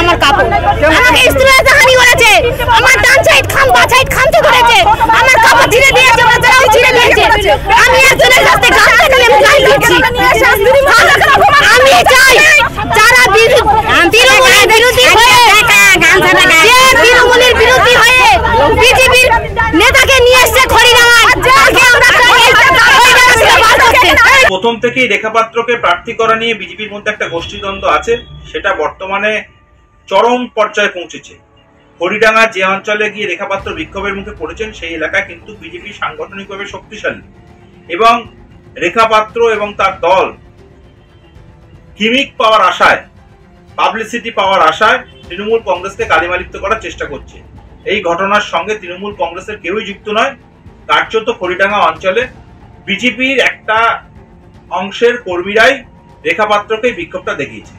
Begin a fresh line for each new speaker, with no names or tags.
আমার কাপড়, আমাকে স্থূলতাহানি করেছে, আমার ডান সাইড খাম বা সাইড খামতে ধরেছে, আমার কাপড় ছিঁড়ে দিয়েছে, বাচ্চারাও ছিঁড়ে দিয়েছে। আমি একজনের কাছে গাছ থেকে আমি গাল দিচ্ছি। আমি চাই যারা তৃণমূলের বিরোধী হয়ে তৃণমূলের বিরোধী হয়ে বিজেপির নেতাকে নিয়ে এসছে খড়িরাঙায়, তাকে আমরা
প্রথম থেকেই রেখা পাত্রকে প্রার্থী করা নিয়ে বিজেপির মধ্যে একটা গোষ্ঠীদ্বন্দ্ব আছে, সেটা বর্তমানে চরম পর্যায়ে পৌঁছেছে। হরিডাঙ্গা যে অঞ্চলে গিয়ে রেখা পাত্র বিক্ষোভের মুখে পড়েছেন সেই এলাকায় কিন্তু বিজেপি সাংগঠনিকভাবে শক্তিশালী এবং রেখা পাত্র এবং তার দল গিমিক পাওয়ার আশায়, পাবলিসিটি পাওয়ার আশায় তৃণমূল কংগ্রেসকে কালিমালিপ্ত করার চেষ্টা করছে। এই ঘটনার সঙ্গে তৃণমূল কংগ্রেসের কেউই যুক্ত নয়। কার্যত হরিডাঙ্গা অঞ্চলে বিজেপির একটা অংশের কর্মীরাই রেখা পাত্রকে বিক্ষোভটা দেখিয়েছে।